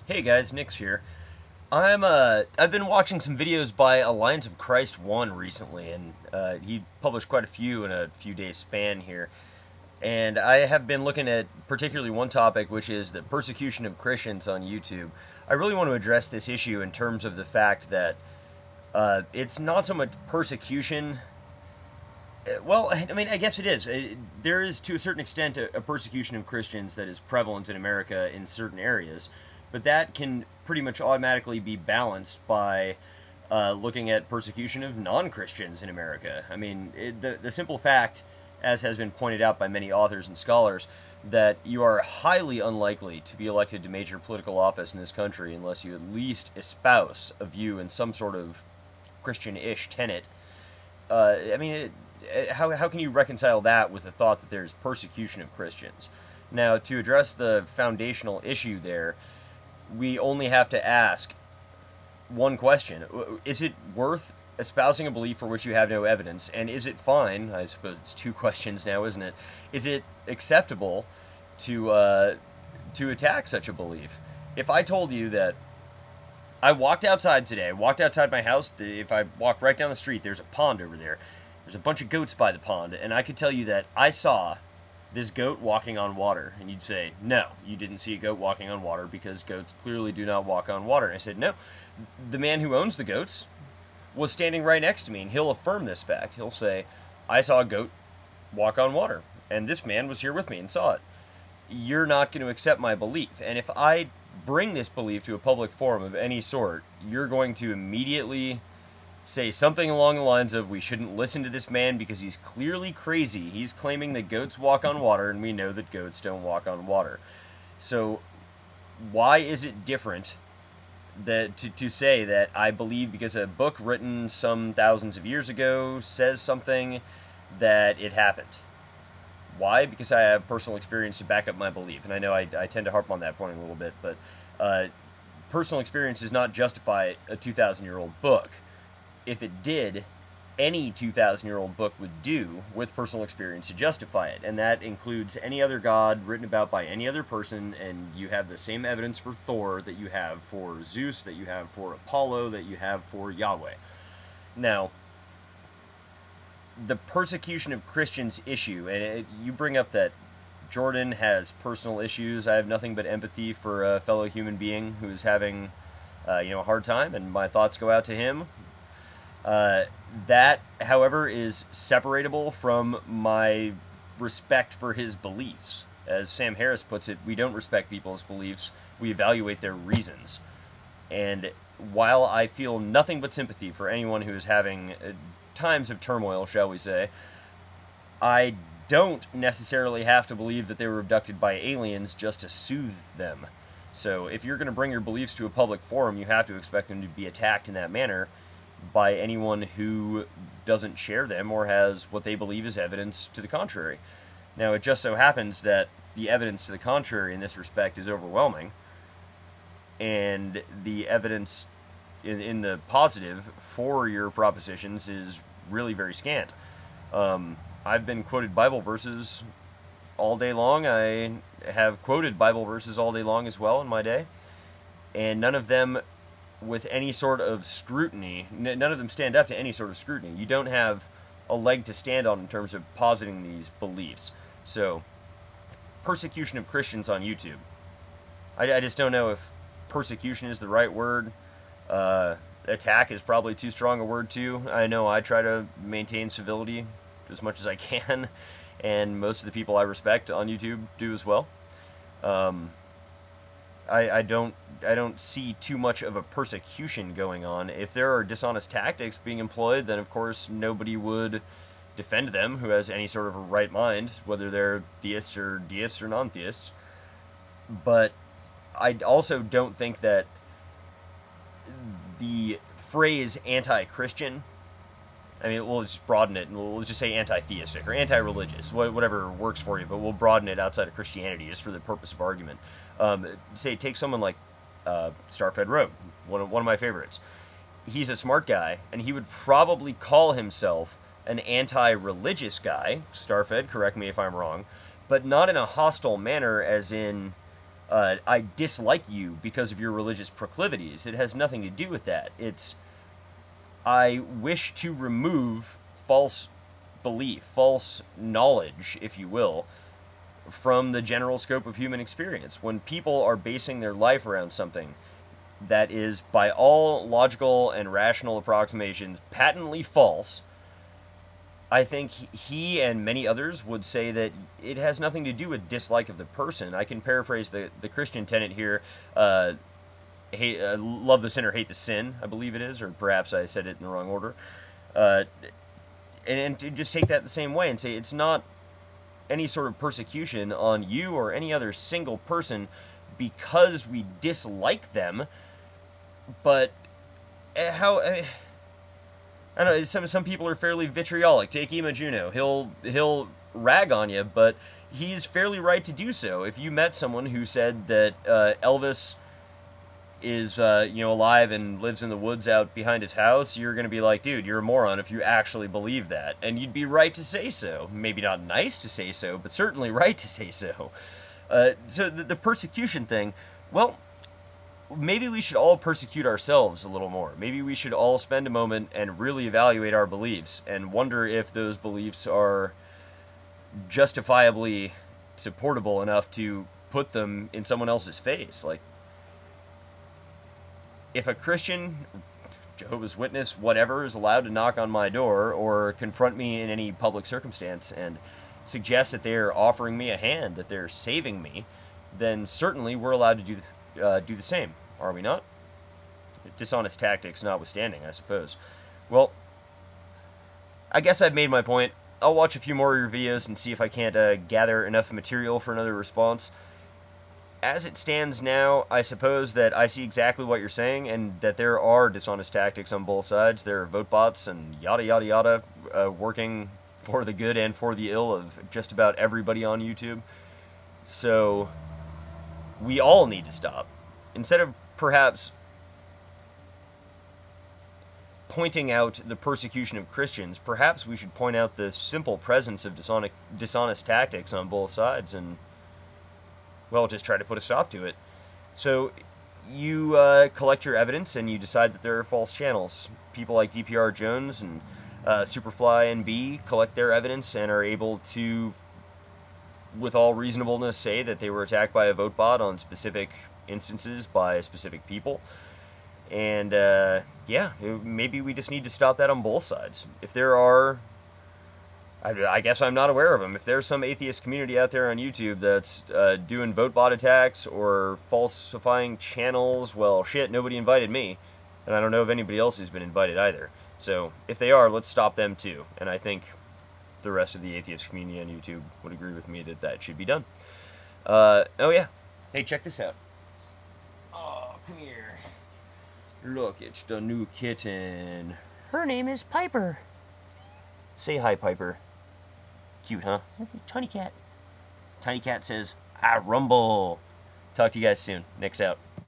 Hey guys, Nick's here. I've been watching some videos by Alliance of Christ 1 recently, and he published quite a few in a few days span here. And I have been looking at particularly one topic, which is the persecution of Christians on YouTube. I really want to address this issue in terms of the fact that it's not so much persecution. Well, I mean, I guess it is. There is, to a certain extent, a persecution of Christians that is prevalent in America in certain areas, but that can pretty much automatically be balanced by looking at persecution of non-Christians in America. I mean, the simple fact, as has been pointed out by many authors and scholars, that you are highly unlikely to be elected to major political office in this country unless you at least espouse a view in some sort of Christian-ish tenet. I mean, how can you reconcile that with the thought that there's persecution of Christians? Now, to address the foundational issue there, we only have to ask one question. Is it worth espousing a belief for which you have no evidence? And is it fine? I suppose it's two questions now, isn't it? Is it acceptable to attack such a belief? If I told you that I walked outside today, walked outside my house, if I walk right down the street, there's a pond over there. There's a bunch of goats by the pond, and I could tell you that I saw this goat walking on water, and you'd say, no, you didn't see a goat walking on water because goats clearly do not walk on water. And I said, no, the man who owns the goats was standing right next to me, and he'll affirm this fact. He'll say, I saw a goat walk on water, and this man was here with me and saw it. You're not going to accept my belief, and if I bring this belief to a public forum of any sort, you're going to immediately say something along the lines of, we shouldn't listen to this man because he's clearly crazy. He's claiming that goats walk on water, and we know that goats don't walk on water. So why is it different that to say that I believe because a book written some thousands of years ago says something that it happened? Why? Because I have personal experience to back up my belief. And I know I tend to harp on that point a little bit, but personal experience does not justify a 2,000-year-old book. If it did, any 2,000-year-old book would do with personal experience to justify it. And that includes any other god written about by any other person, and you have the same evidence for Thor that you have for Zeus, that you have for Apollo, that you have for Yahweh. Now, the persecution of Christians issue, and you bring up that Jordan has personal issues. I have nothing but empathy for a fellow human being who is having a hard time, and my thoughts go out to him. That, however, is separatable from my respect for his beliefs. As Sam Harris puts it, we don't respect people's beliefs, we evaluate their reasons. And while I feel nothing but sympathy for anyone who is having times of turmoil, shall we say, I don't necessarily have to believe that they were abducted by aliens just to soothe them. So if you're going to bring your beliefs to a public forum, you have to expect them to be attacked in that manner by anyone who doesn't share them or has what they believe is evidence to the contrary. Now, it just so happens that the evidence to the contrary in this respect is overwhelming, and the evidence in the positive for your propositions is really very scant. I've been quoted Bible verses all day long. I have quoted Bible verses all day long as well in my day, and none of them with any sort of scrutiny, none of them stand up to any sort of scrutiny. You don't have a leg to stand on in terms of positing these beliefs. So, persecution of Christians on YouTube. I just don't know if persecution is the right word. Attack is probably too strong a word too. I know I try to maintain civility as much as I can, and most of the people I respect on YouTube do as well. I don't see too much of a persecution going on. If there are dishonest tactics being employed, then of course nobody would defend them who has any sort of a right mind, whether they're theists or deists or non-theists. But I also don't think that the phrase anti-Christian, I mean, we'll just broaden it, and we'll just say anti-theistic or anti-religious, whatever works for you, but we'll broaden it outside of Christianity just for the purpose of argument. Say, take someone like Starfed Rogue, one of my favorites. He's a smart guy, and he would probably call himself an anti-religious guy. Starfed, correct me if I'm wrong, but not in a hostile manner, as in I dislike you because of your religious proclivities. It has nothing to do with that. It's, I wish to remove false belief, false knowledge, if you will, from the general scope of human experience. When people are basing their life around something that is, by all logical and rational approximations, patently false, I think he and many others would say that it has nothing to do with dislike of the person. I can paraphrase the Christian tenet here. Love the sinner, hate the sin, I believe it is, or perhaps I said it in the wrong order. And to just take that the same way and say it's not any sort of persecution on you or any other single person because we dislike them, but how... I don't know, some people are fairly vitriolic. Take Ima Juno. He'll rag on you, but he's fairly right to do so. If you met someone who said that Elvis is alive and lives in the woods out behind his house, you're going to be like, dude, you're a moron if you actually believe that. And you'd be right to say so. Maybe not nice to say so, but certainly right to say so. So the persecution thing, well, maybe we should all persecute ourselves a little more. Maybe we should all spend a moment and really evaluate our beliefs and wonder if those beliefs are justifiably supportable enough to put them in someone else's face. Like, if a Christian, Jehovah's Witness, whatever, is allowed to knock on my door or confront me in any public circumstance and suggest that they're offering me a hand, that they're saving me, then certainly we're allowed to do the same. Are we not? Dishonest tactics notwithstanding, I suppose. Well, I guess I've made my point. I'll watch a few more of your videos and see if I can't gather enough material for another response. As it stands now, I suppose that I see exactly what you're saying and that there are dishonest tactics on both sides. There are vote bots and yada yada yada working for the good and for the ill of just about everybody on YouTube. So we all need to stop. Instead of perhaps pointing out the persecution of Christians, perhaps we should point out the simple presence of dishonest tactics on both sides and, well, just try to put a stop to it. So you collect your evidence and you decide that there are false channels. People like DPR Jones and Superfly NB collect their evidence and are able to, with all reasonableness, say that they were attacked by a vote bot on specific instances by specific people. And yeah, maybe we just need to stop that on both sides. If there are, I guess I'm not aware of them, if there's some atheist community out there on YouTube that's doing vote bot attacks or falsifying channels, well, shit, nobody invited me, and I don't know if anybody else has been invited either. So if they are, let's stop them too. And I think the rest of the atheist community on YouTube would agree with me that that should be done. Oh yeah, hey, check this out. Oh, come here. Look, it's the new kitten. Her name is Piper. Say hi, Piper. Cute, huh? Tiny cat. Tiny cat says, I rumble. Talk to you guys soon. Nick's out.